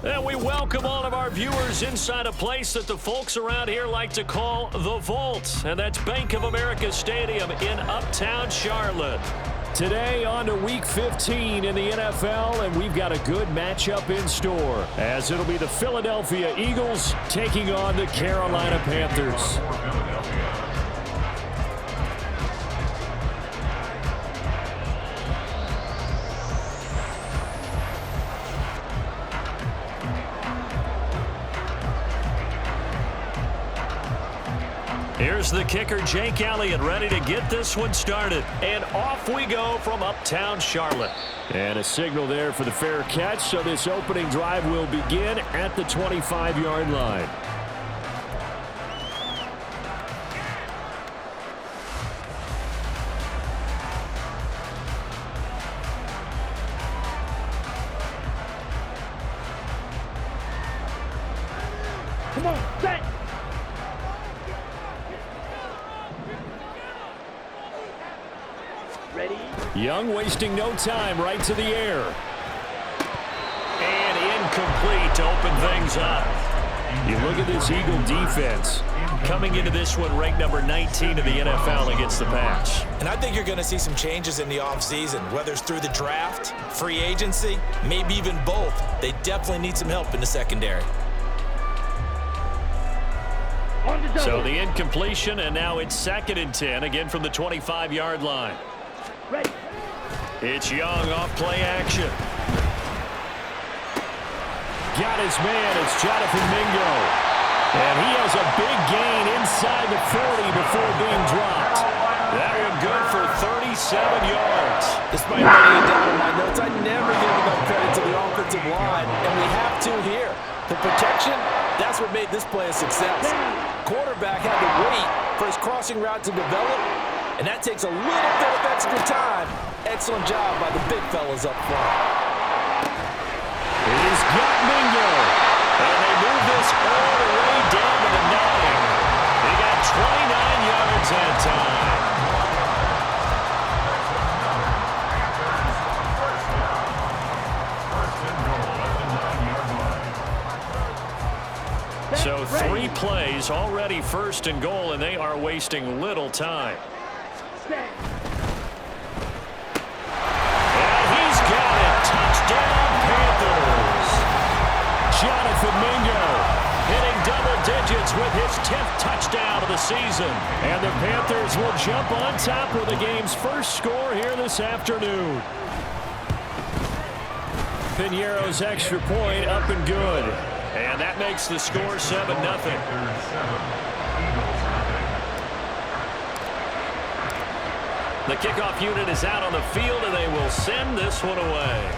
And we welcome all of our viewers inside a place that the folks around here like to call the Vault. And that's Bank of America Stadium in Uptown Charlotte. Today on to Week 15 in the NFL, and we've got a good matchup in store, as it'll be the Philadelphia Eagles taking on the Carolina Panthers. Here's the kicker, Jake Elliott, ready to get this one started. And off we go from Uptown Charlotte. And a signal there for the fair catch, so this opening drive will begin at the 25-yard line. Come on, set! Ready? Young wasting no time, right to the air. And incomplete to open things up. You look at this Eagle defense. Coming into this one ranked number 19 in the NFL against the pass. And I think you're going to see some changes in the offseason, whether it's through the draft, free agency, maybe even both. They definitely need some help in the secondary. So the incompletion, and now it's 2nd and 10, again from the 25-yard line. Ready. It's Young off play action. Got his man. It's Jonathan Mingo. And he has a big gain inside the 40 before being dropped. That one good for 37 yards. Despite writing it down in my notes, I never give enough credit to the offensive line, and we have to here. The protection, that's what made this play a success. Quarterback had to wait for his crossing route to develop, and that takes a little bit of extra time. Excellent job by the big fellas up front. He's got Mingo. And they move this all the way down to the 9. They got 29 yards that time. So 3 plays, already 1st and goal, and they are wasting little time. And he's got it. Touchdown, Panthers. Jonathan Mingo hitting double digits with his 10th touchdown of the season. And the Panthers will jump on top with the game's first score here this afternoon. Piñeiro's extra point up and good. And that makes the score 7-0. The kickoff unit is out on the field, and they will send this one away.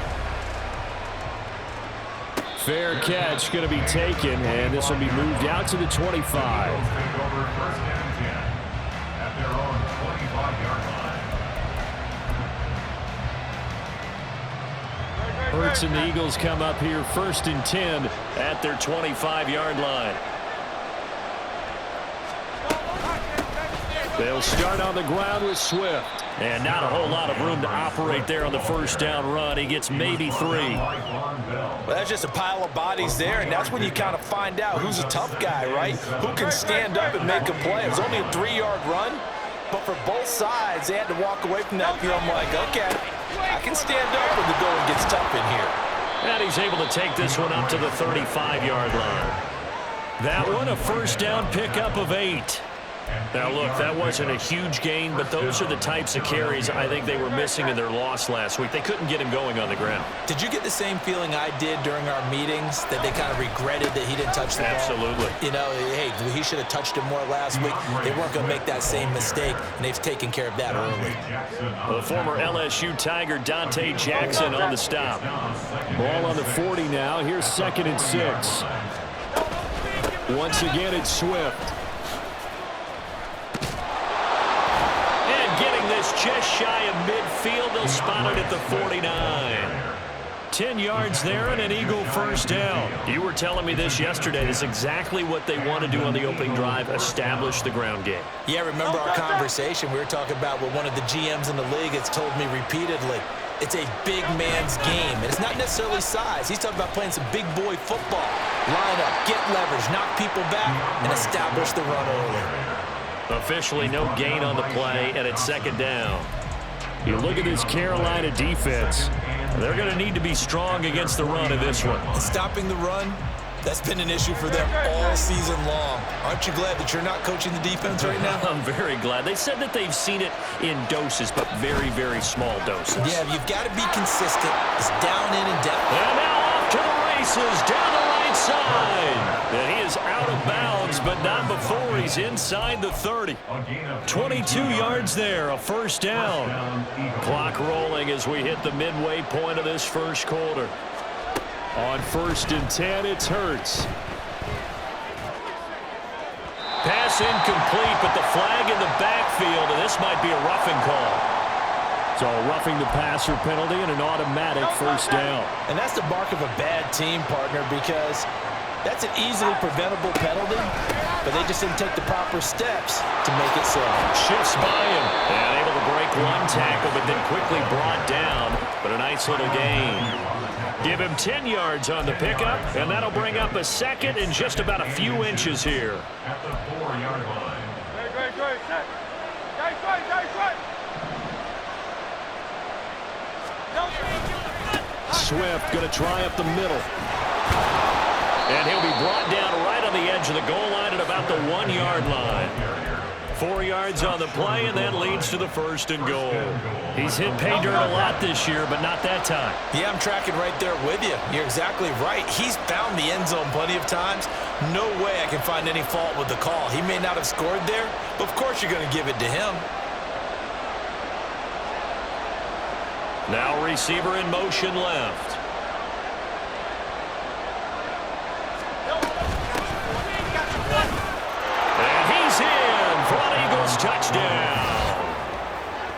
Fair catch going to be taken, and this will be moved out to the 25. Hurts and the Eagles come up here 1st and 10 at their 25-yard line. They'll start on the ground with Swift. And not a whole lot of room to operate there on the first down run. He gets maybe 3. Well, that's just a pile of bodies there, and that's when you kind of find out who's a tough guy, right? Who can stand up and make a play. It was only a 3-yard run, but for both sides, they had to walk away from that field. I'm like, okay, I can stand up when the going gets tough in here. And he's able to take this one up to the 35-yard line. That one a first down pickup of 8. Now, look, that wasn't a huge gain, but those are the types of carries I think they were missing in their loss last week. They couldn't get him going on the ground. Did you get the same feeling I did during our meetings, that they kind of regretted that he didn't touch the ball? Absolutely. You know, hey, he should have touched him more last week. They weren't going to make that same mistake, and they've taken care of that early. The former LSU Tiger Dante Jackson on the stop. Ball on the 40 now. Here's 2nd and 6. Once again, it's Swift. Just shy of midfield. They'll spot it at the 49. 10 yards there and an Eagle first down. You were telling me this yesterday. This is exactly what they want to do on the opening drive, establish the ground game. Yeah, remember our conversation. We were talking about what one of the GMs in the league has told me repeatedly. it's a big man's game. And it's not necessarily size. He's talking about playing some big boy football. Line up, get leverage, knock people back, and establish the run early. Officially no gain on the play, and it's second down. You look at this Carolina defense. They're going to need to be strong against the run in this one. Stopping the run, that's been an issue for them all season long. Aren't you glad that you're not coaching the defense right now? I'm very glad. They said that they've seen it in doses, but very, very small doses. Yeah, you've got to be consistent. It's down in and down. And now off to the races, down the right side. And he is out of bounds, but not before he's inside the 30. 22 yards there, a first down. Clock rolling as we hit the midway point of this first quarter. On 1st and 10, it's Hurts. Pass incomplete, but the flag in the backfield, and this might be a roughing call. So roughing the passer penalty and an automatic first down. And that's the mark of a bad team, partner, because that's an easily preventable penalty, but they just didn't take the proper steps to make it so. Shifts by him, and able to break one tackle, but then quickly brought down, but a nice little gain. Give him 10 yards on the pickup, and that'll bring up a second and just about a few inches here. At the 4-yard line. Swift going to try up the middle. And he'll be brought down right on the edge of the goal line at about the 1-yard line. 4 yards on the play, and that leads to the 1st and goal. He's hit pay dirt a lot this year, but not that time. Yeah, I'm tracking right there with you. You're exactly right. He's found the end zone plenty of times. No way I can find any fault with the call. He may not have scored there, but of course you're going to give it to him. Now receiver in motion left. And he's in for an Eagles touchdown.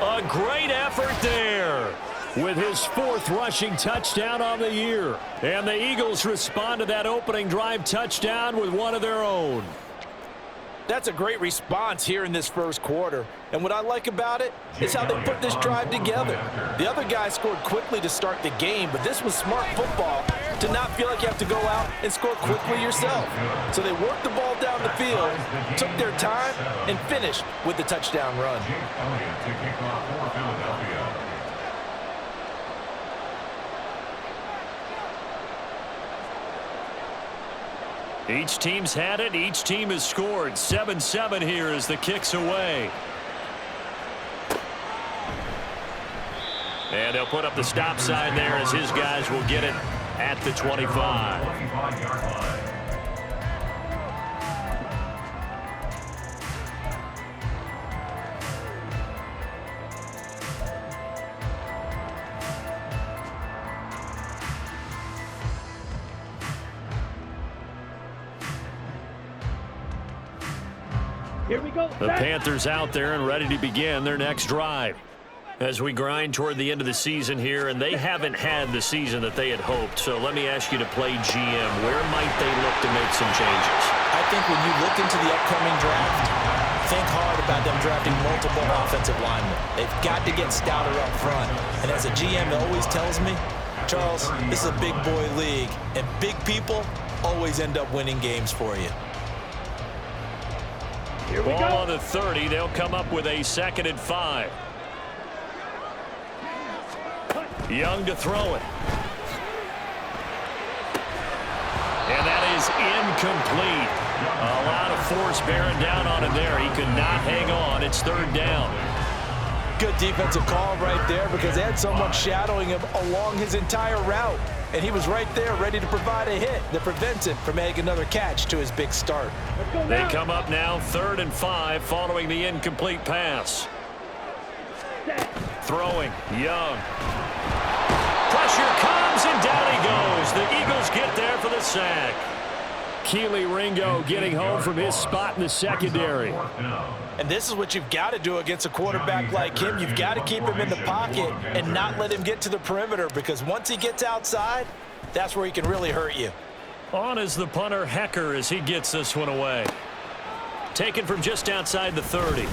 A great effort there with his 4th rushing touchdown on the year. And the Eagles respond to that opening drive touchdown with one of their own. That's a great response here in this first quarter. And what I like about it is how they put this drive together. The other guy scored quickly to start the game, but this was smart football to not feel like you have to go out and score quickly yourself. So they worked the ball down the field, took their time, and finished with the touchdown run. Each team's had it. Each team has scored. 7-7 here as the kick's away. And they'll put up the stop sign there as his guys will get it at the 25. Here we go. The Panthers out there and ready to begin their next drive. As we grind toward the end of the season here, and they haven't had the season that they had hoped. So let me ask you to play GM. Where might they look to make some changes? I think when you look into the upcoming draft, think hard about them drafting multiple offensive linemen. They've got to get stouter up front. And as a GM always tells me, Charles, this is a big boy league, and big people always end up winning games for you. Here we Ball go. on the 30. They'll come up with a 2nd and 5. Young to throw it. And that is incomplete. A lot of force bearing down on him there. He could not hang on. It's 3rd down. Good defensive call right there because they had someone shadowing him along his entire route. And he was right there ready to provide a hit that prevents him from making another catch to his big start. They come up now 3rd and 5 following the incomplete pass. Throwing, Young. Pressure comes, and down he goes. The Eagles get there for the sack. Keely Ringo getting home from his spot in the secondary. And this is what you've got to do against a quarterback like him. You've got to keep him in the pocket and not let him get to the perimeter, because once he gets outside, that's where he can really hurt you. On is the punter, Hecker, as he gets this one away. Taken from just outside the 30.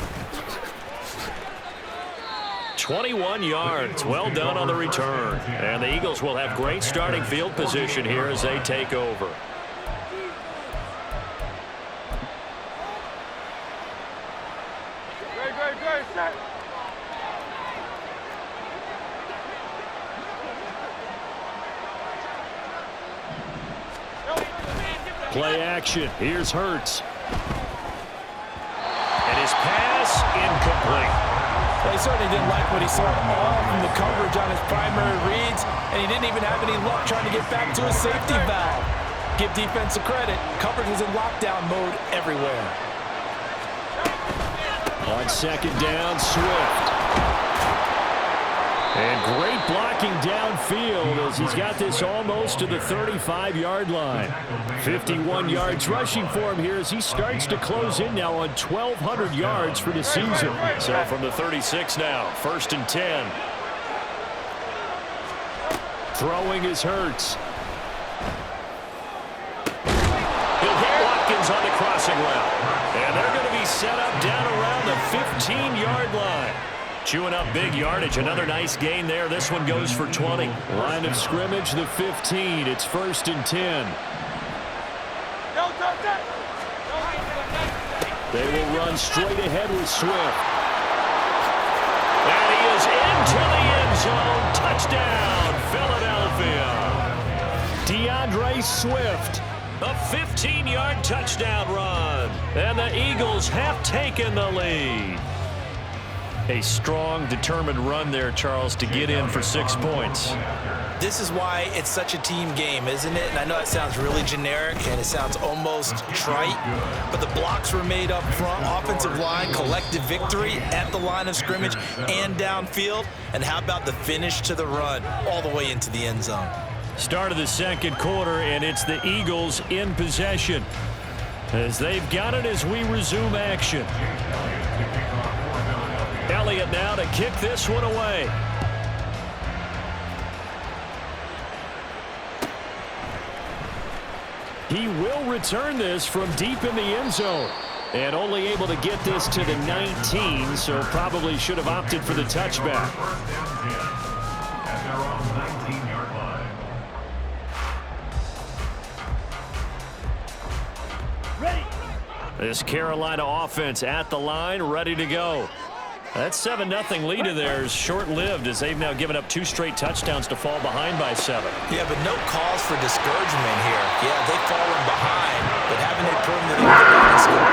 21 yards. Well done on the return. And the Eagles will have great starting field position here as they take over. Play action. Here's Hurts. And his pass incomplete. Well, he certainly didn't like what he saw all from the coverage on his primary reads, and he didn't even have any luck trying to get back to his safety valve. Give defense a credit. Coverage was in lockdown mode everywhere. On second down, Swift. And great blocking downfield as he's got this almost to the 35-yard line. 51 yards rushing for him here as he starts to close in now on 1,200 yards for the season. So from the 36 now, 1st and 10. Throwing is Hurts. He'll hit Watkins on the crossing route. And they're going to be set up down around the 15-yard line. Chewing up big yardage. Another nice gain there. This one goes for 20. Line of scrimmage, the 15. It's 1st and 10. They will run straight ahead with Swift. And he is into the end zone. Touchdown, Philadelphia. DeAndre Swift. A 15-yard touchdown run. And the Eagles have taken the lead. A strong, determined run there, Charles, to get in for 6 points. This is why it's such a team game, isn't it? And I know it sounds really generic and it sounds almost trite, but the blocks were made up front, offensive line, collective victory at the line of scrimmage and downfield. And how about the finish to the run all the way into the end zone? Start of the second quarter, and it's the Eagles in possession as they've got it as we resume action. Elliott now to kick this one away. He will return this from deep in the end zone. And only able to get this to the 19, so probably should have opted for the touchback. At their own 19-yard line. Ready. This Carolina offense at the line, ready to go. That 7-0 lead of theirs short-lived as they've now given up 2 straight touchdowns to fall behind by 7. Yeah, but no cause for discouragement here. Yeah, they've fallen behind, but haven't they proven that they can get back and score?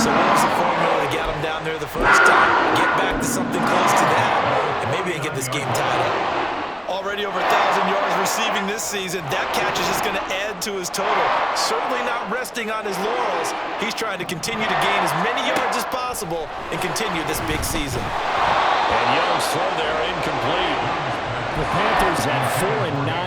So what was the formula to get them down there the first time? Get back to something close to that, and maybe they get this game tied up. Already over 1,000 yards receiving this season. That catch is just going to add to his total. Certainly not resting on his laurels. He's trying to continue to gain as many yards as possible and continue this big season. And Young's throw there incomplete. The Panthers at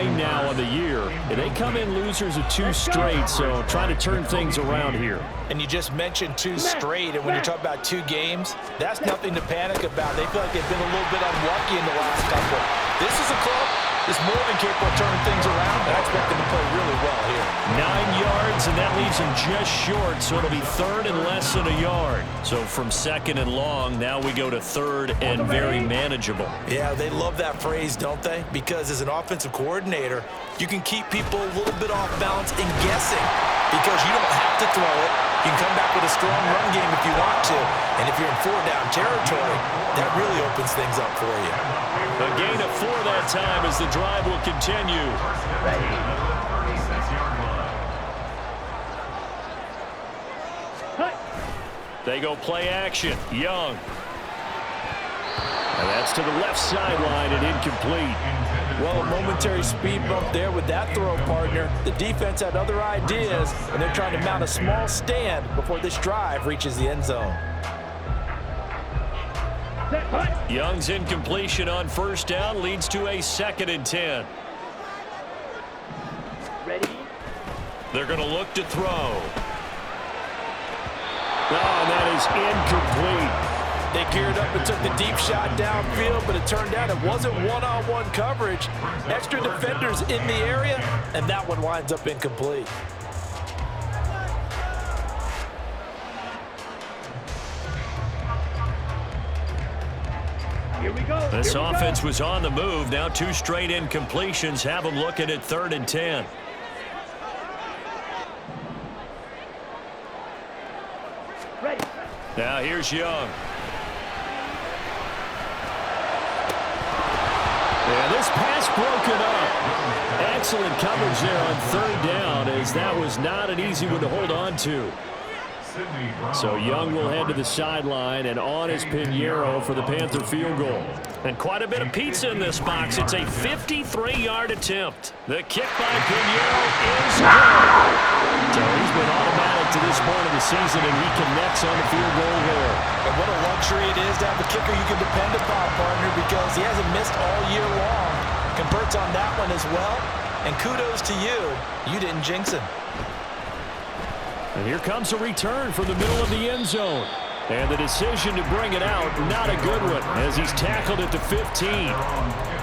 4-9 now on the year. They come in losers of 2 straight, so trying to turn things around here. And you just mentioned 2 straight, and when you talk about 2 games, that's nothing to panic about. They feel like they've been a little bit unlucky in the last couple. This is a club that's more than capable of turning things around, and I expect them to play really well here. 9 yards, and that leaves them just short, so it'll be 3rd and less than a yard. So from 2nd and long, now we go to 3rd and very manageable. Yeah, they love that phrase, don't they? Because as an offensive coordinator, you can keep people a little bit off balance and guessing because you don't have to throw it. You can come back with a strong run game if you want to. And if you're in 4-down territory, that really opens things up for you. A gain of 4 that time as the drive will continue. They go play action. Young. And that's to the left sideline and incomplete. Well, a momentary speed bump there with that throw partner. The defense had other ideas, and they're trying to mount a small stand before this drive reaches the end zone. Young's incompletion on 1st down leads to a 2nd and 10. Ready. They're going to look to throw. Oh, that is incomplete. They geared up and took the deep shot downfield, but it turned out it wasn't one-on-one coverage. Extra defenders in the area, and that one winds up incomplete. Here Here we go. This Here we offense go. was on the move. Now 2 straight incompletions have them looking at 3rd and 10. Ready. Now here's Young. And this pass broken up. Excellent coverage there on 3rd down, as that was not an easy one to hold on to. So Young will head to the sideline, and on is Pinheiro for the Panther field goal. And quite a bit of pizza in this box. It's a 53-yard attempt. The kick by Pinheiro is good. So he's been automatic to this point of the season, and he connects on the field goal there. And what a luxury it is to have a kicker you can depend upon, partner, because he hasn't missed all year long. Converts on that one as well. And kudos to you. You didn't jinx him. And here comes a return from the middle of the end zone. And the decision to bring it out, not a good one, as he's tackled at the 15.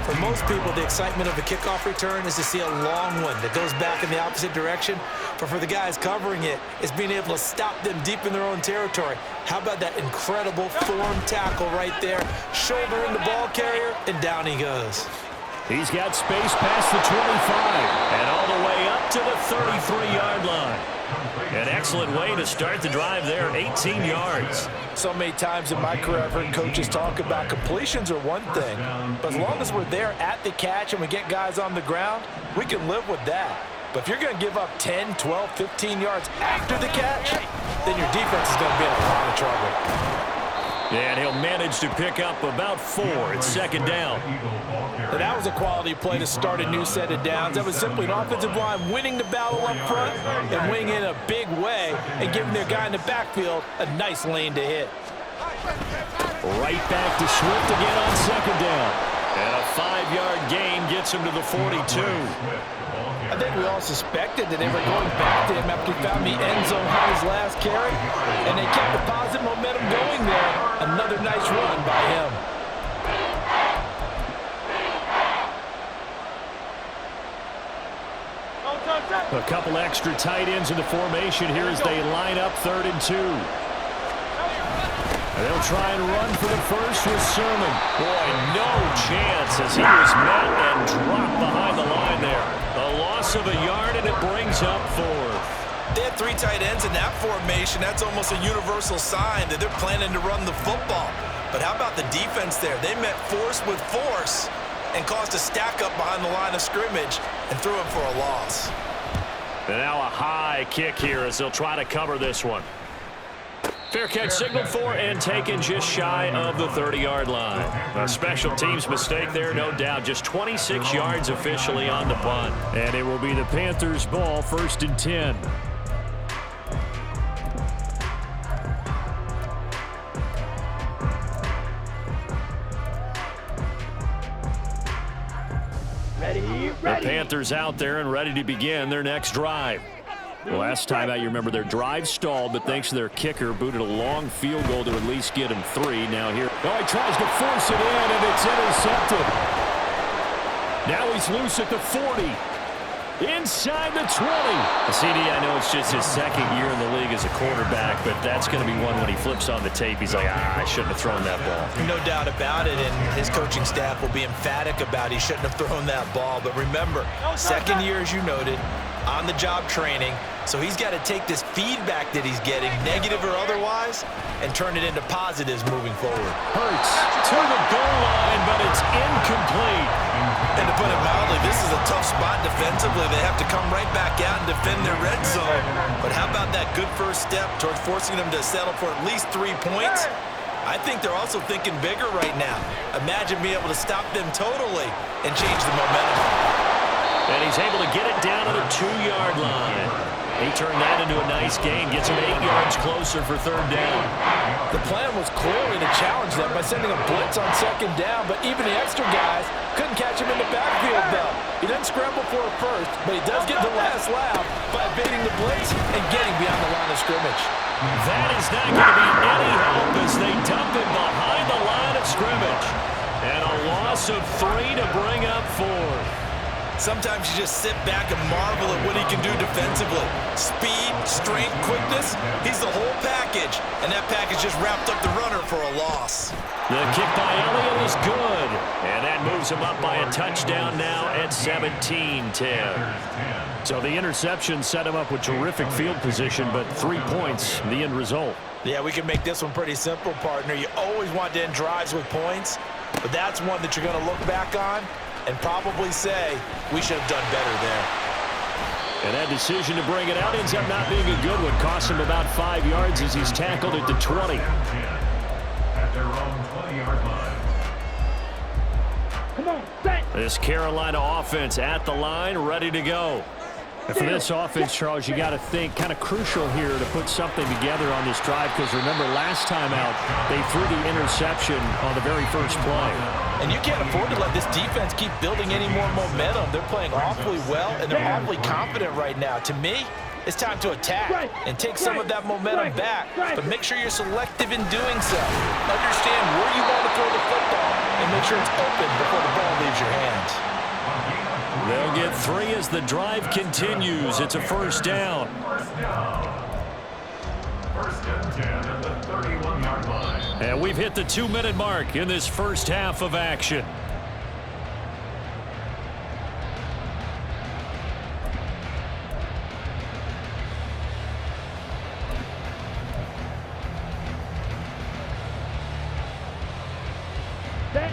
For most people, the excitement of a kickoff return is to see a long one that goes back in the opposite direction. But for the guys covering it, it's being able to stop them deep in their own territory. How about that incredible form tackle right there? Shoulder in the ball carrier, and down he goes. He's got space past the 25 and all the way up to the 33-yard line. An excellent way to start the drive there, 18 yards. So many times in my career I've heard coaches talk about completions are one thing, but as long as we're there at the catch and we get guys on the ground, we can live with that. But if you're going to give up 10, 12, 15 yards after the catch, then your defense is going to be in a lot of trouble. And he'll manage to pick up about 4 at 2nd down. And that was a quality play to start a new set of downs. That was simply an offensive line winning the battle up front and winning in a big way and giving their guy in the backfield a nice lane to hit. Right back to Swift again on 2nd down. And a 5-yard gain gets him to the 42. I think we all suspected that they were going back to him after he found the end zone on his last carry, and they kept the positive momentum going there. Another nice run by him. A couple extra tight ends in the formation here as they line up 3rd and 2. And they'll try and run for the first with Sermon. Boy, no chance as he was met and dropped behind the line there. A loss of a yard, and it brings up 4th. They had 3 tight ends in that formation. That's almost a universal sign that they're planning to run the football. But how about the defense there? They met force with force and caused a stack up behind the line of scrimmage and threw him for a loss. And now a high kick here as they'll try to cover this one. Fair catch signaled for and taken just shy of the 30-yard line. A special teams mistake there, no doubt. Just 26 yards officially on the punt. And it will be the Panthers' ball, 1st and 10. The Panthers out there and ready to begin their next drive. Last time out, you remember their drive stalled, but thanks to their kicker, booted a long field goal to at least get him 3. Now here, he tries to force it in, and it's intercepted. Now he's loose at the 40. Inside the 20. CD, I know it's just his 2nd year in the league as a quarterback, but that's going to be one when he flips on the tape. He's like, I shouldn't have thrown that ball. No doubt about it, and his coaching staff will be emphatic about he shouldn't have thrown that ball. But remember, 2nd year, as you noted, on-the-job training, so he's got to take this feedback that he's getting, negative or otherwise, and turn it into positives moving forward. Hurts to the goal line, but it's incomplete. And to put it mildly, this is a tough spot defensively. They have to come right back out and defend their red zone. But how about that good first step towards forcing them to settle for at least 3 points? I think they're also thinking bigger right now. Imagine being able to stop them totally and change the momentum. And he's able to get it down to the 2-yard line. He turned that into a nice gain, gets him 8 yards closer for 3rd down. The plan was clearly to challenge them by sending a blitz on 2nd down, but even the extra guys couldn't catch him in the backfield, though. He doesn't scramble for a first, but he does get the last laugh by evading the blitz and getting beyond the line of scrimmage. That is not going to be any help as they dump it behind the line of scrimmage. And a loss of 3 to bring up 4. Sometimes you just sit back and marvel at what he can do defensively. Speed, strength, quickness, he's the whole package. And that package just wrapped up the runner for a loss. The kick by Elliott is good. And that moves him up by a touchdown now at 17-10. So the interception set him up with terrific field position, but 3 points, the end result. Yeah, we can make this one pretty simple, partner. You always want to end drives with points, but that's one that you're going to look back on and probably say, we should have done better there. And that decision to bring it out ends up not being a good one. Costs him about 5 yards as he's tackled at the 20. At their own 20-yard line. Come on, set. This Carolina offense at the line, ready to go. And for this offense, Charles, you got to think kind of crucial here to put something together on this drive, because remember last time out they threw the interception on the very first play. And you can't afford to let this defense keep building any more momentum. They're playing awfully well, and they're awfully confident right now. To me, it's time to attack and take some of that momentum back, but make sure you're selective in doing so. Understand where you want to throw the football and make sure it's open before the ball leaves your hands. They'll get 3 as the drive continues. It's a first down. First and 10 at the 31-yard line. And we've hit the 2-minute mark in this first half of action.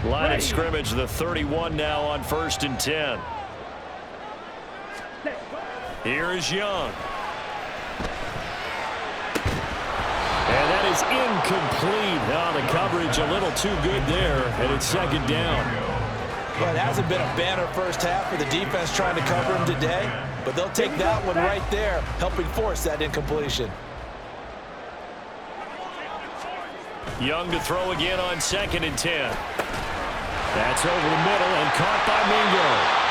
Line of scrimmage, the 31 now on first and 10. Here is Young. And that is incomplete. Oh, the coverage a little too good there, and it's second down. Well, it hasn't been a banner first half for the defense trying to cover him today, but they'll take that one right there, helping force that incompletion. Young to throw again on second and 10. That's over the middle and caught by Mingo.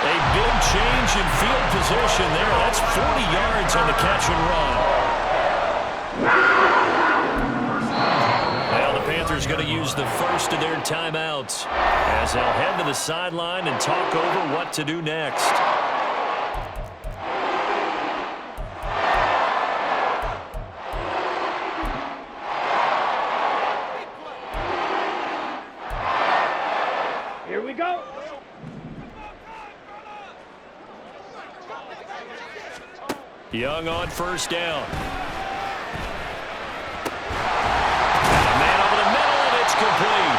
A big change in field position there. That's 40 yards on the catch and run. Now the Panthers going to use the first of their timeouts as they'll head to the sideline and talk over what to do next. Here we go. Young on first down. And a man over the middle, and it's complete.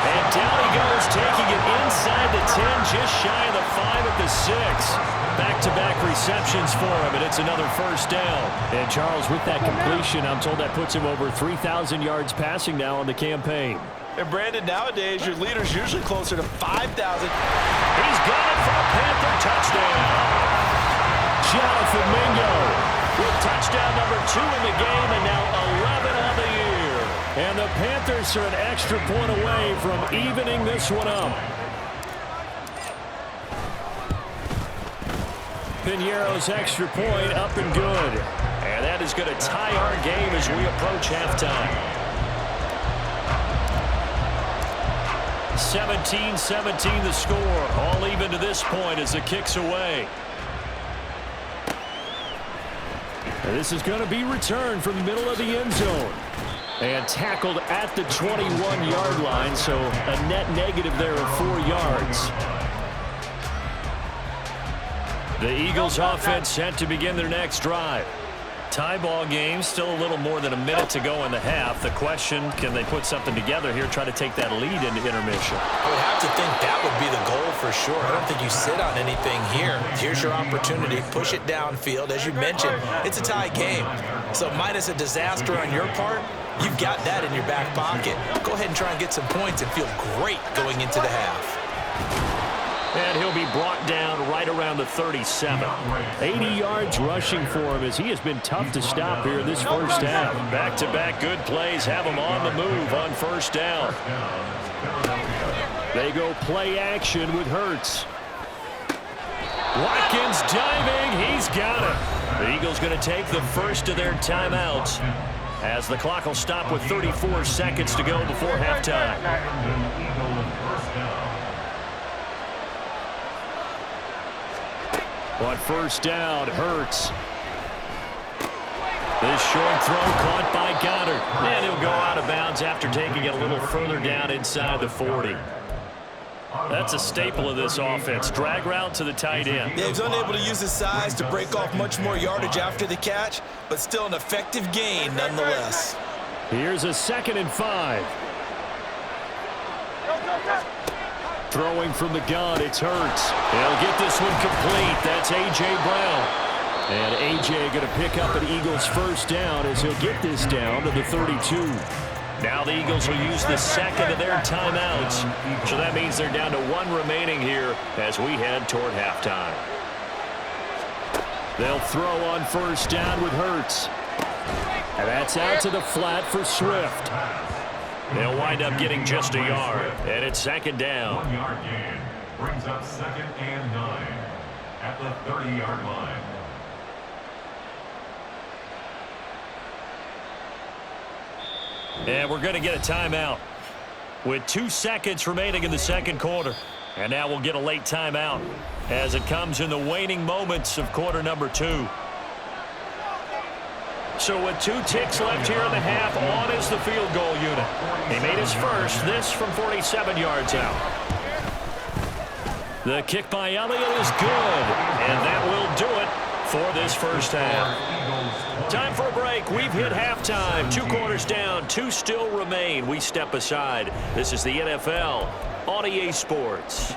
And down he goes, taking it inside the 10, just shy of the 5 at the 6. Back-to-back receptions for him, and it's another first down. And Charles, with that completion, I'm told that puts him over 3,000 yards passing now on the campaign. And Brandon, nowadays, your leader's usually closer to 5,000. He's got it for a Panther touchdown. Jonathan Mingo with touchdown number 2 in the game, and now 11 on the year. And the Panthers are an extra point away from evening this one up. Piñeiro's extra point up and good. And that is going to tie our game as we approach halftime. 17-17 the score. All even to this point as the kick's away. And this is going to be returned from the middle of the end zone. And tackled at the 21-yard line, so a net negative there of 4 yards. The Eagles offense set to begin their next drive. Tie ball game, still a little more than a minute to go in the half. The question, can they put something together here, try to take that lead into intermission? I would have to think that would be the goal for sure. I don't think you sit on anything here. Here's your opportunity. Push it downfield. As you mentioned, it's a tie game. So minus a disaster on your part, you've got that in your back pocket. Go ahead and try and get some points and feel great going into the half. And he'll be brought down right around the 37. 80 yards rushing for him as he has been tough to stop here in this first half. Back-to-back good plays have him on the move on first down. They go play action with Hurts. Watkins diving. He's got it. The Eagles going to take the first of their timeouts as the clock will stop with 34 seconds to go before halftime. On first down, Hurts. This short throw caught by Goddard. And he'll go out of bounds yards after taking it a little further down inside the 40. That's a staple of this offense. Drag route to the tight end. Yeah, he's unable to use his size to break off much more yardage after the catch, but still an effective gain nonetheless. Here's a 2nd and 5. Throwing from the gun, it's Hurts. He'll get this one complete. That's A.J. Brown. And A.J. going to pick up an Eagles first down as he'll get this down to the 32. Now the Eagles will use the 2nd of their timeouts. So that means they're down to 1 remaining here as we head toward halftime. They'll throw on first down with Hurts. And that's out to the flat for Swift. They'll wind up getting just a yard. And it's 2nd down. 1 yard gain brings up 2nd and 9 at the 30-yard line. And we're going to get a timeout with 2 seconds remaining in the 2nd quarter. And now we'll get a late timeout as it comes in the waning moments of quarter number 2. So with 2 ticks left here in the half, on is the field goal unit. He made his first, this from 47 yards out. The kick by Elliott is good, and that will do it for this first half. Time for a break. We've hit halftime. 2 quarters down, 2 still remain. We step aside. This is the NFL on EA Sports.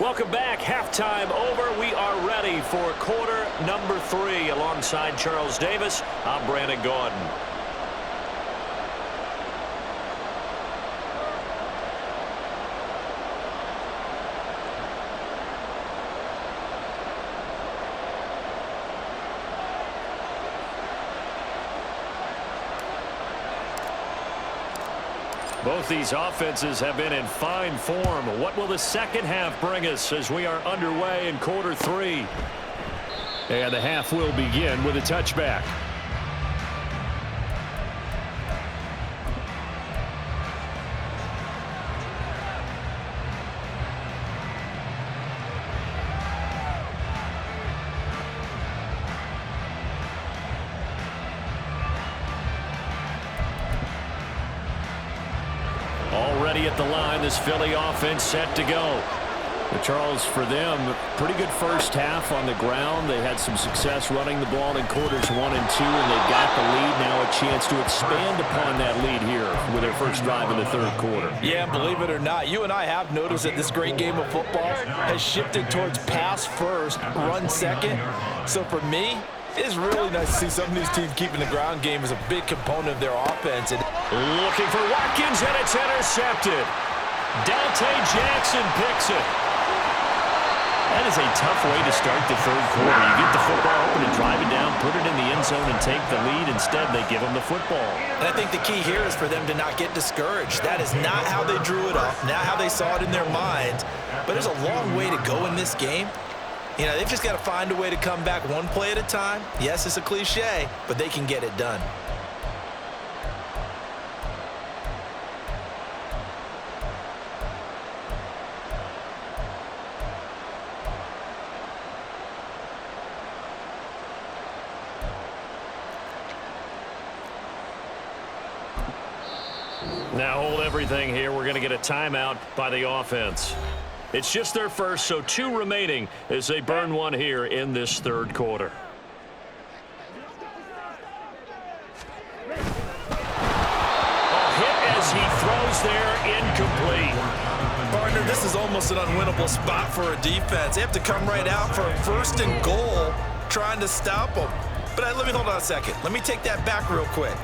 Welcome back. Halftime over. We are ready for quarter number 3. Alongside Charles Davis, I'm Brandon Gaudin. Both these offenses have been in fine form. What will the second half bring us as we are underway in quarter 3? And the half will begin with a touchback. Already at the line, this Philly offense set to go. But Charles, for them, pretty good first half on the ground. They had some success running the ball in quarters 1 and 2, and they got the lead. Now a chance to expand upon that lead here with their first drive in the 3rd quarter. Yeah, believe it or not, you and I have noticed that this great game of football has shifted towards pass first, run second. So for me, it's really nice to see some of these teams keeping the ground game as a big component of their offense. And looking for Watkins, and it's intercepted. Dante Jackson picks it. That is a tough way to start the 3rd quarter. You get the football open and drive it down, put it in the end zone, and take the lead. Instead, they give them the football. And I think the key here is for them to not get discouraged. That is not how they drew it up, not how they saw it in their minds. But there's a long way to go in this game. You know, they've just got to find a way to come back one play at a time. Yes, it's a cliche, but they can get it done. Now hold everything here. We're going to get a timeout by the offense. It's just their first, so 2 remaining as they burn one here in this 3rd quarter. A hit as he throws there, incomplete. Partner, this is almost an unwinnable spot for a defense. They have to come right out for a 1st and goal trying to stop them. But let me hold on a second. Let me take that back real quick.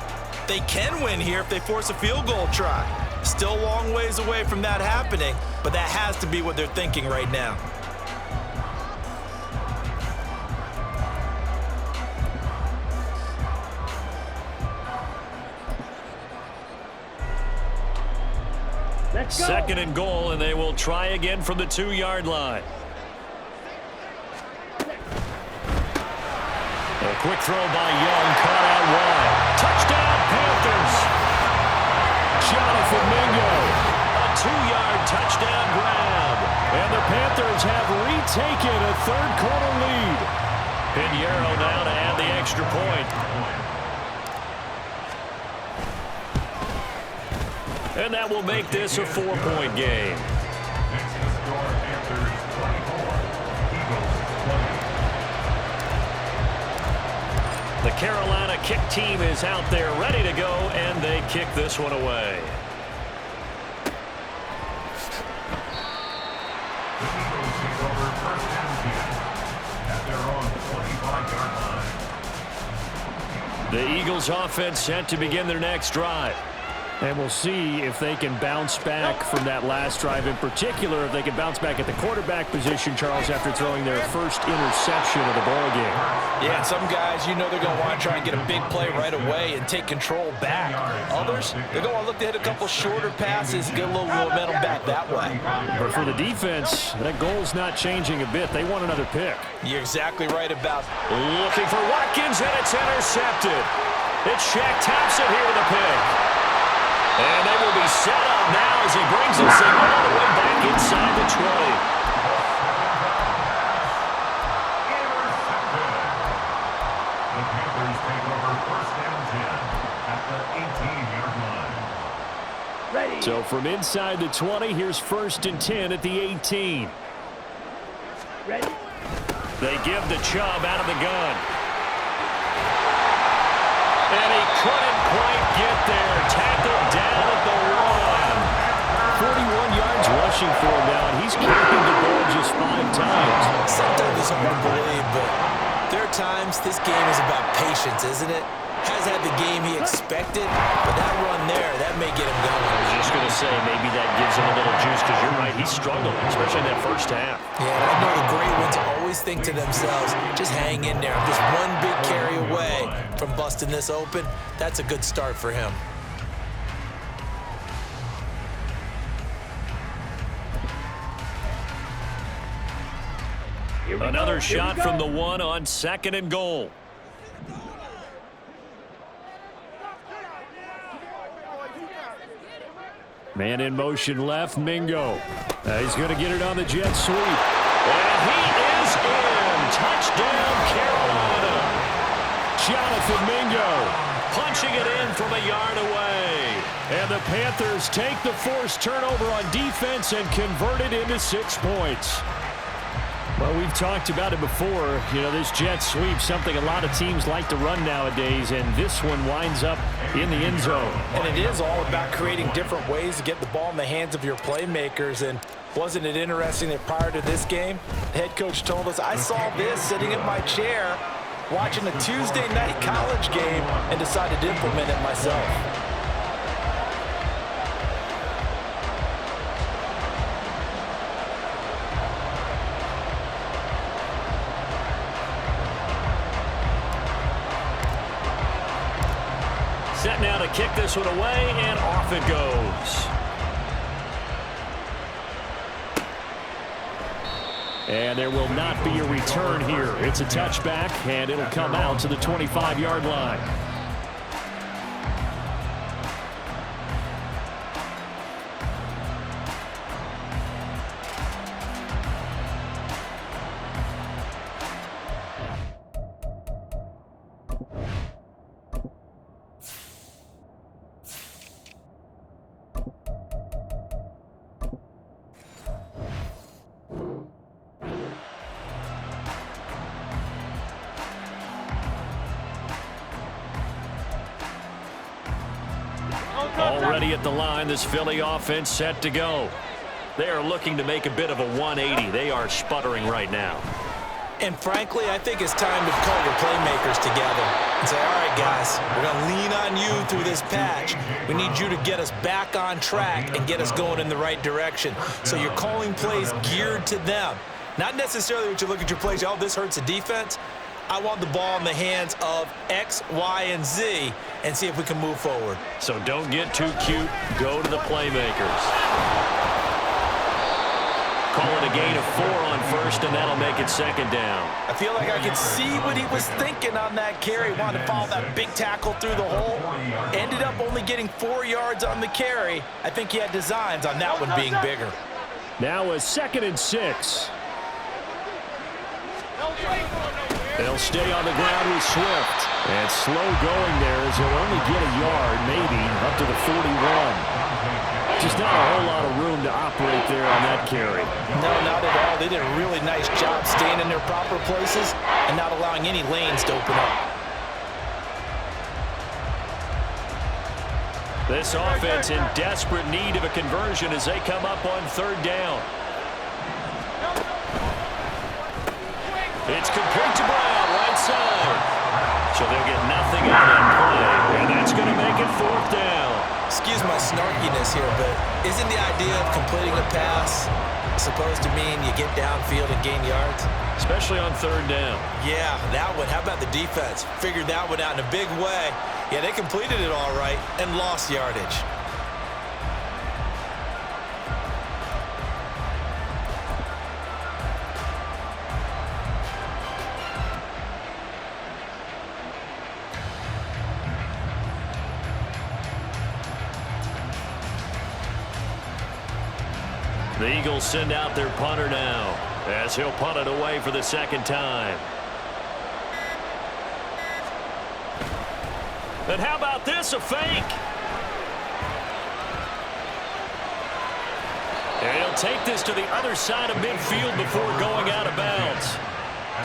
They can win here if they force a field goal try. Still a long ways away from that happening, but that has to be what they're thinking right now. Let's go. Second and goal, and they will try again from the 2-yard line. A quick throw by Young, caught out wide. Touchdown, Panthers. Jonathan Mingo, a 2-yard touchdown grab. And the Panthers have retaken a third-quarter lead. Pinheiro now to add the extra point. And that will make this a 4-point game. Next to score, Panthers 24, Eagles 20. The Carolina kick team is out there ready to go, and they kick this one away. The Eagles take over first and 10 at their own 25-yard line. The Eagles offense set to begin their next drive. And we'll see if they can bounce back from that last drive, in particular if they can bounce back at the quarterback position, Charles, after throwing their first interception of the ball game. Yeah, some guys, you know they're going to want to try and get a big play right away and take control back. Others, they're going to look to hit a couple shorter passes and get a little momentum back that way. But for the defense, that goal's not changing a bit. They want another pick. You're exactly right about Looking for Watkins, and it's intercepted. It's Shaq Thompson here with a pick. And they will be set up now as he brings this thing all the way back inside the 20. The Panthers take over first and 10 at the 18-yard line. Ready. So from inside the 20, here's first and 10 at the 18. Ready. They give the Chubb out of the gun. And he couldn't quite get there. Tackled down at the 1. 41 yards rushing for him now, and he's carrying the ball just 5 times. sometimes it's hard to believe, but there are times this game is about patience, isn't it? Has had the game he expected, but that run there, that may get him going. I was just going to say, maybe that gives him a little juice, because you're right, he struggled, especially in that first half. Yeah, and I know the great ones always think to themselves, just hang in there. I'm just one big carry away from busting this open. That's a good start for him. Another shot from the 1 on 2nd and goal. Man in motion left, Mingo. He's going to get it on the jet sweep. And he is in. Touchdown, Carolina. Jonathan Mingo punching it in from a yard away. And the Panthers take the forced turnover on defense and convert it into 6 points. Well, we've talked about it before. You know, this jet sweep, something a lot of teams like to run nowadays, and this one winds up in the end zone. And it is all about creating different ways to get the ball in the hands of your playmakers. And wasn't it interesting that prior to this game, the head coach told us, I saw this sitting in my chair watching a Tuesday night college game and decided to implement it myself. Set now to kick this one away, and off it goes. And there will not be a return here. It's a touchback, and it'll come out to the 25-yard line. Already at the line, this Philly offense set to go. They are looking to make a bit of a 180. They are sputtering right now. And frankly, I think it's time to call your playmakers together and say, all right, guys, we're going to lean on you through this patch. We need you to get us back on track and get us going in the right direction. So you're calling plays geared to them. Not necessarily what you look at your plays, oh, this hurts the defense. I want the ball in the hands of X, Y, and Z and see if we can move forward. So don't get too cute. Go to the playmakers. Call it a gain of 4 on first, and that'll make it second down. I feel like I could see what he was thinking on that carry. Wanted to follow that big tackle through the hole. Ended up only getting 4 yards on the carry. I think he had designs on that one being bigger. Now a 2nd and 6. They'll stay on the ground with Swift. And slow going there as he'll only get a yard, maybe, up to the 41. Just not a whole lot of room to operate there on that carry. No, not at all. They did a really nice job staying in their proper places and not allowing any lanes to open up. This offense in desperate need of a conversion as they come up on 3rd down. It's complete to Brown, right side. So they'll get nothing on that play, and that's going to make it 4th down. Excuse my snarkiness here, but isn't the idea of completing a pass supposed to mean you get downfield and gain yards? Especially on 3rd down. Yeah, that one. How about the defense? Figured that one out in a big way. Yeah, they completed it all right and lost yardage. The Eagles send out their punter now as he'll punt it away for the 2nd time. And how about this, a fake? And he'll take this to the other side of midfield before going out of bounds.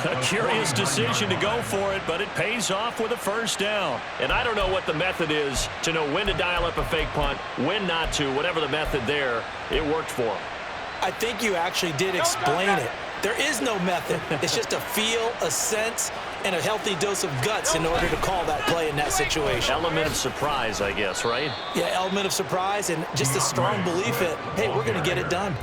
A curious decision to go for it, but it pays off with a 1st down. And I don't know what the method is to know when to dial up a fake punt, when not to, whatever the method there, it worked for him. I think you actually did explain it. There is no method. It's just a feel, a sense, and a healthy dose of guts in order to call that play in that situation. Element of surprise, I guess, right? Yeah, element of surprise and just a strong belief that, hey, we're going to get it done.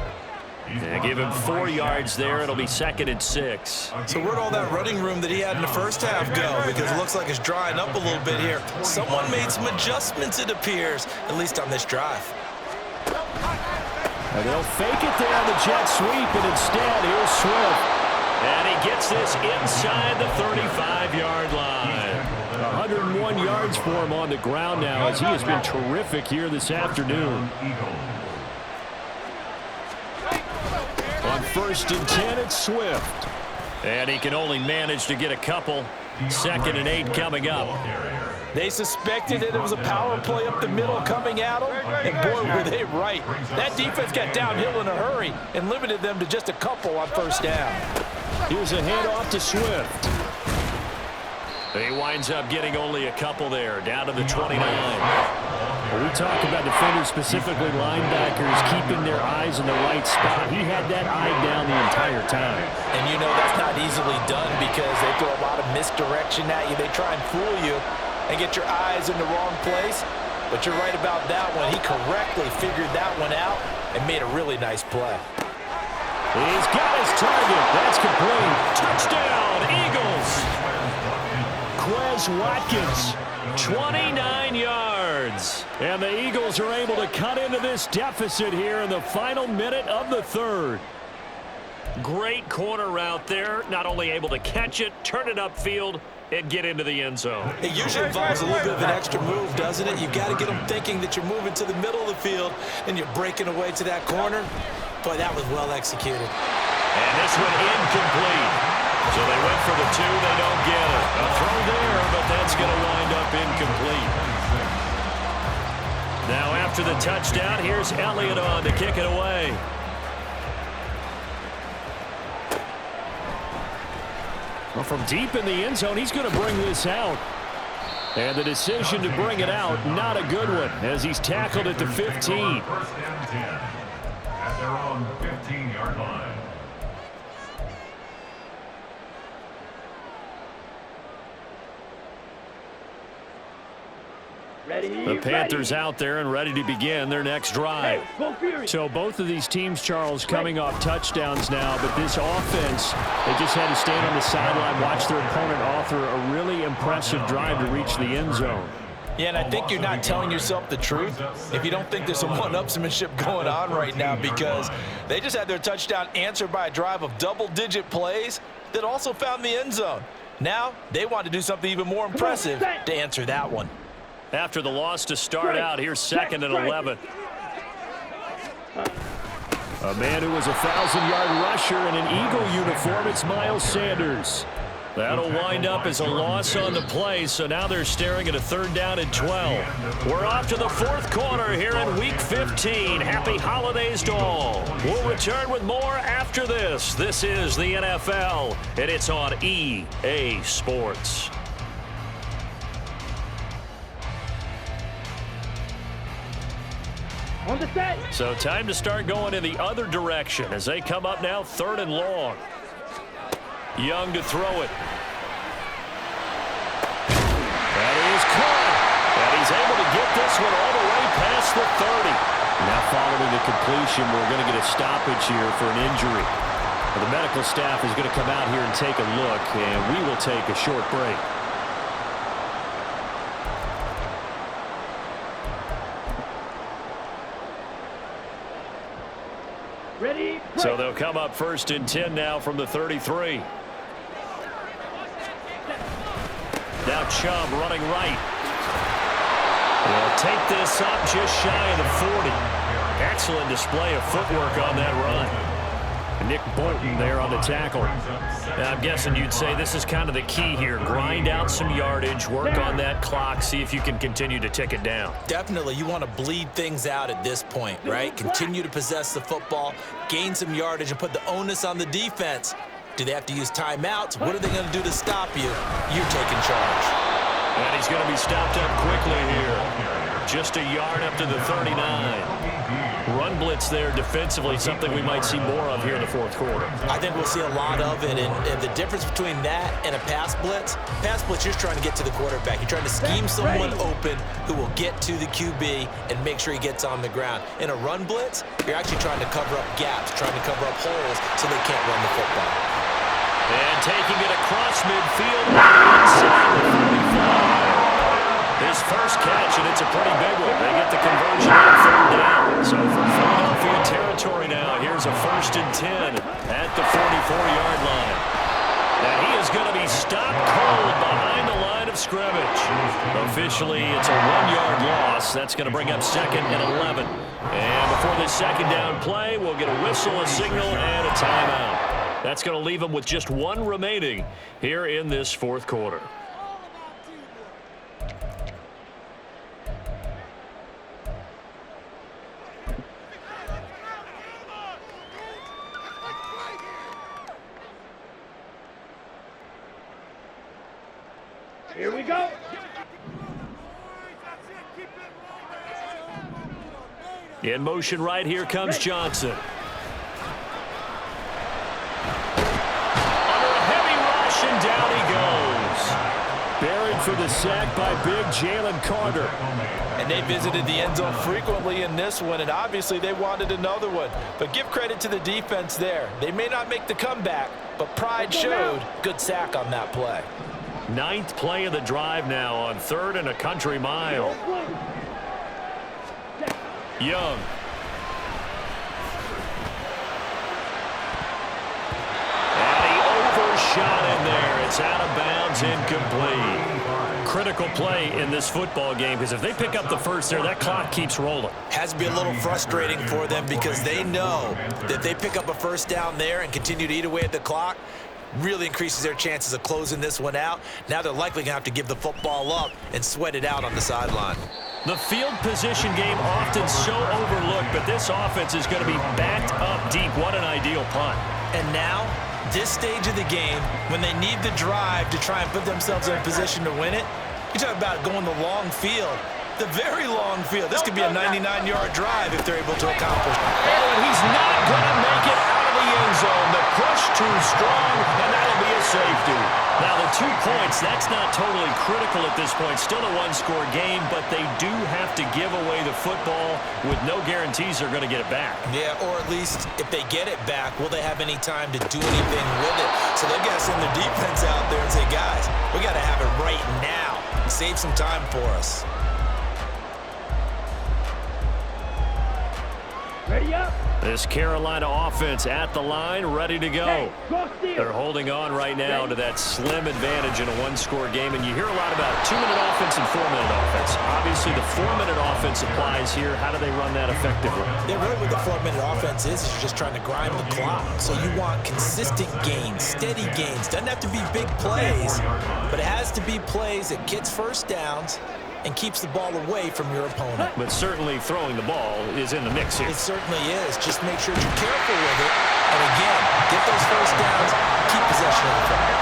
Yeah, give him 4 yards there. It'll be 2nd and 6. So where'd all that running room that he had in the first half go? Because it looks like it's drying up a little bit here. Someone made some adjustments, it appears, at least on this drive. And they'll fake it there on the jet sweep, and instead, here's Swift. And he gets this inside the 35-yard line. 101 yards for him on the ground now as he has been terrific here this afternoon. On 1st and 10, it's Swift. And he can only manage to get a couple. 2nd and 8 coming up. They suspected that it was a power play up the middle coming at them, and boy, were they right. That defense got downhill in a hurry and limited them to just a couple on 1st down. Here's a handoff to Swift. He winds up getting only a couple there, down to the 29. When we talk about defenders, specifically linebackers, keeping their eyes in the right spot, he had that eye down the entire time. And you know that's not easily done because they throw a lot of misdirection at you. They try and fool you and get your eyes in the wrong place. But you're right about that one. He correctly figured that one out and made a really nice play. He's got his target. That's complete. Touchdown, Eagles. Quez Watkins, 29 yards. And the Eagles are able to cut into this deficit here in the final minute of the 3rd. Great corner route there. Not only able to catch it, turn it upfield, and get into the end zone. It usually involves a little bit of an extra move, doesn't it? You've got to get them thinking that you're moving to the middle of the field and you're breaking away to that corner. Boy, that was well executed. And this one incomplete. So they went for the 2. They don't get it. A throw there, but that's going to wind up incomplete. Now after the touchdown, here's Elliott on to kick it away. Well, from deep in the end zone, he's going to bring this out. And the decision to bring it out, not a good one, as he's tackled at the 15. 1st and 10 at their own 15-yard line. Ready? The Panthers out there and ready to begin their next drive. So both of these teams, Charles, coming off touchdowns now, but this offense, they just had to stand on the sideline, watch their opponent author a really impressive drive to reach the end zone. Yeah, and I think you're not telling yourself the truth if you don't think there's some one-upsmanship going on right now, because they just had their touchdown answered by a drive of double-digit plays that also found the end zone. Now they want to do something even more impressive to answer that one. After the loss to start out, here's 2nd and 11. A man who was a 1,000-yard rusher in an Eagle uniform, it's Miles Sanders. That'll wind up as a loss on the play, so now they're staring at a 3rd down and 12. We're off to the 4th quarter here in Week 15. Happy holidays to all. We'll return with more after this. This is the NFL, and it's on EA Sports. On the set. So time to start going in the other direction as they come up now 3rd and long. Young to throw it. That is caught. And he's able to get this one all the way past the 30. Now following the completion, we're going to get a stoppage here for an injury. The medical staff is going to come out here and take a look, and we will take a short break. Ready. So they'll come up 1st and 10 now from the 33. Now Chubb running right. They'll take this up just shy of the 40. Excellent display of footwork on that run. Nick Bolton there on the tackle. Now, I'm guessing you'd say this is kind of the key here. Grind out some yardage, work on that clock, see if you can continue to tick it down. Definitely, you want to bleed things out at this point, right? Continue to possess the football, gain some yardage, and put the onus on the defense. Do they have to use timeouts? What are they going to do to stop you? You're taking charge. And he's going to be stopped up quickly here. Just a yard up to the 39. Run blitz there defensively, something we might see more of here in the 4th quarter. I think we'll see a lot of it, and the difference between that and a pass blitz, you're trying to get to the quarterback. You're trying to scheme someone open who will get to the QB and make sure he gets on the ground. In a run blitz, you're actually trying to cover up gaps, trying to cover up holes so they can't run the football. And taking it across midfield, inside the 45. His first catch, and it's a pretty big one. They get the conversion on 3rd down. So from Philadelphia territory now, here's a 1st and 10 at the 44-yard line. And he is going to be stopped cold behind the line of scrimmage. Officially, it's a 1-yard loss. That's going to bring up 2nd and 11. And before this 2nd down play, we'll get a whistle, a signal, and a timeout. That's going to leave them with just 1 remaining here in this 4th quarter. Here we go. In motion right here comes Johnson. Under a heavy rush, and down he goes. Buried for the sack by big Jalen Carter. And they visited the end zone frequently in this one, and obviously they wanted another one. But give credit to the defense there. They may not make the comeback, but pride showed. Good sack on that play. 9th play of the drive now on 3rd and a country mile. Young. And he overshot in there. It's out of bounds, incomplete. Critical play in this football game, because if they pick up the first there, that clock keeps rolling. Has to be a little frustrating for them, because they know that if they pick up a 1st down there and continue to eat away at the clock, really increases their chances of closing this one out. Now they're likely going to have to give the football up and sweat it out on the sideline. The field position game often so overlooked, but this offense is going to be backed up deep. What an ideal punt. And now, this stage of the game, when they need the drive to try and put themselves in a position to win it, you talk about going the long field, the very long field. This could be a 99-yard drive if they're able to accomplish it. Oh, and he's not going to make it out of the end zone. The push too strong, and that'll be a safety. Now, the 2 points, that's not totally critical at this point. Still a one-score game, but they do have to give away the football with no guarantees they're going to get it back. Yeah, or at least if they get it back, will they have any time to do anything with it? So they've got to send their defense out there and say, guys, we got to have it right now and save some time for us. Ready up. This Carolina offense at the line, ready to go. Hey, cross steal. They're holding on right now to that slim advantage in a one-score game, and you hear a lot about 2-minute offense and 4-minute offense. Obviously, the 4-minute offense applies here. How do they run that effectively? Yeah, really what the 4-minute offense is you're just trying to grind the clock. So you want consistent gains, steady gains. Doesn't have to be big plays, but it has to be plays that gets first downs and keeps the ball away from your opponent. But certainly throwing the ball is in the mix here. It certainly is. Just make sure you're careful with it. And again, get those first downs, keep possession of the football.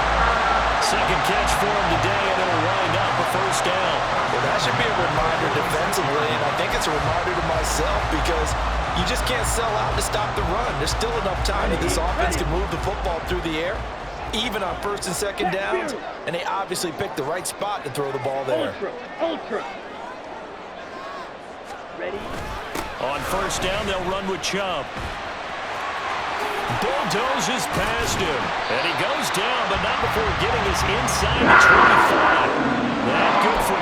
Second catch for him today, and it'll wind up a first down. Well, that should be a reminder defensively, and I think it's a reminder to myself because you just can't sell out to stop the run. There's still enough time that this offense can move the football through the air, even on first and second downs, and they obviously picked the right spot to throw the ball there. Ultra. Ready. On first down, they'll run with Chubb. Bulldozes past him, and he goes down, but not before getting us inside the 25. That good for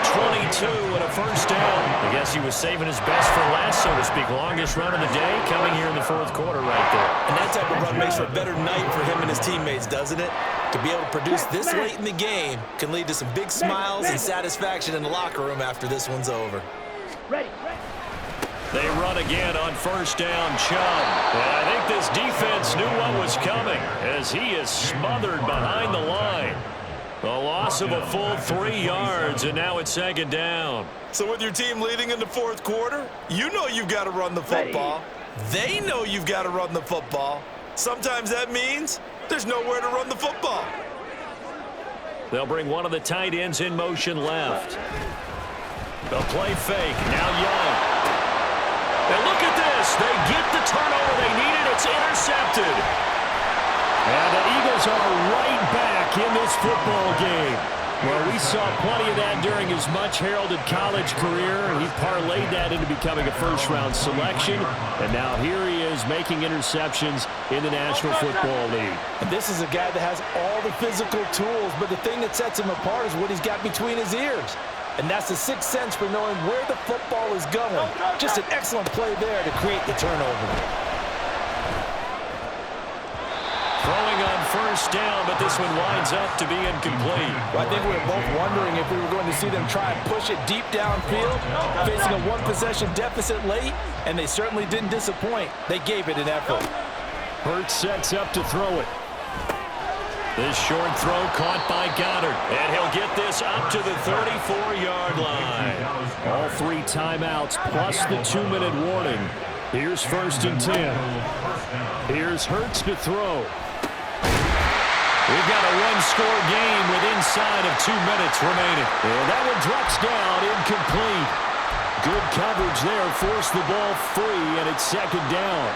22 and a first down. I guess he was saving his best for last, so to speak. Longest run of the day coming here in the fourth quarter right there. And that type of run makes for a better night for him and his teammates, doesn't it? To be able to produce this late in the game can lead to some big smiles and satisfaction in the locker room after this one's over. Ready. They run again on first down, Chubb. And I think this defense knew what was coming as he is smothered behind the line. A loss of a full 3 yards, and now it's second down. So with your team leading in the fourth quarter, you know you've got to run the football. They know you've got to run the football. Sometimes that means there's nowhere to run the football. They'll bring one of the tight ends in motion left. They'll play fake. Now Young. And look at this. They get the turnover they needed. It's intercepted. And the Eagles are right back in this football game. Well, we saw plenty of that during his much-heralded college career. He parlayed that into becoming a first-round selection. And now here he is making interceptions in the National Football League. And this is a guy that has all the physical tools, but the thing that sets him apart is what he's got between his ears. And that's the sixth sense for knowing where the football is going. Just an excellent play there to create the turnover. Throwing on first down, but this one winds up to be incomplete. Well, I think we were both wondering if we were going to see them try and push it deep downfield, facing a one-possession deficit late, and they certainly didn't disappoint. They gave it an effort. Hurts sets up to throw it. This short throw caught by Goddard, and he'll get this up to the 34-yard line. All 3 timeouts plus the 2-minute warning. Here's first and 10. Here's Hurts to throw. We've got a one-score game with inside of 2 minutes remaining. And that one drops down incomplete. Good coverage there, forced the ball free, and it's second down.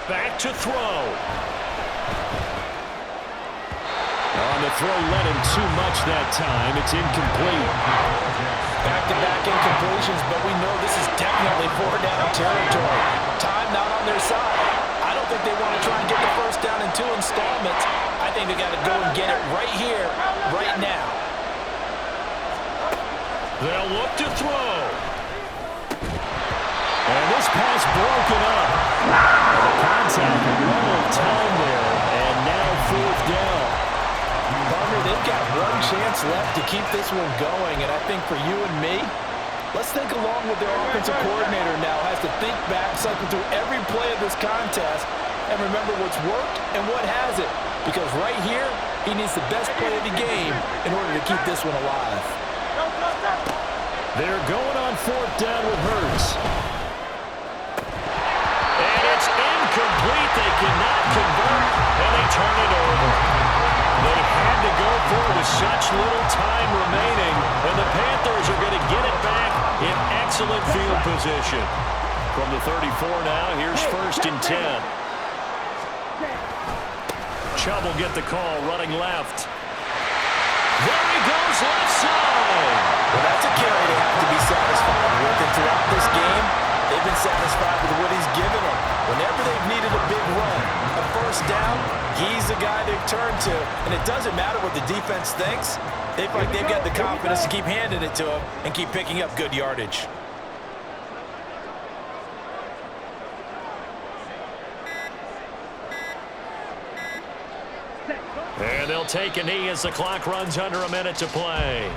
Back to throw. On the throw, led him too much that time. It's incomplete. Back-to-back incompletions, but we know this is definitely 4-down territory. Time not on their side. I don't think they want to try and get the first down in 2 installments. I think they got to go and get it right here, right now. They'll look to throw. And this pass broken up. The contact a little time there, and now 4th down. Bummer, they've got one chance left to keep this one going, and I think for you and me, let's think along with their offensive coordinator now, has to think back, cycle through every play of this contest, and remember what's worked and what hasn't. Because right here, he needs the best play of the game in order to keep this one alive. They're going on 4th down with Hurts. And it's incomplete. They cannot convert, and they turn it over. They had one to go for with such little time remaining. And the Panthers are going to get it back in excellent field position. From the 34 now, here's 1st and 10. Chubb will get the call, running left. There he goes, left side. Well, that's a carry they have to be satisfied with. And throughout this game, they've been satisfied with what he's given them. Whenever they've needed a big run, a 1st down, he's the guy they've turned to. And it doesn't matter what the defense thinks. They feel like they've got the confidence to keep handing it to him and keep picking up good yardage. And they'll take a knee as the clock runs under a minute to play.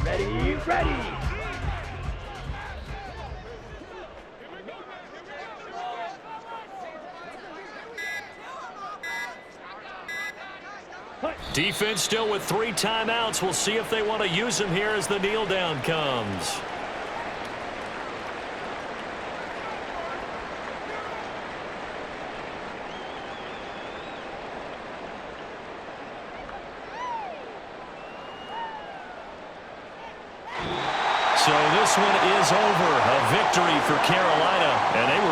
Ready, ready. Defense still with 3 timeouts. We'll see if they want to use them here as the kneel down comes. So this one is over. A victory for Carolina, and they were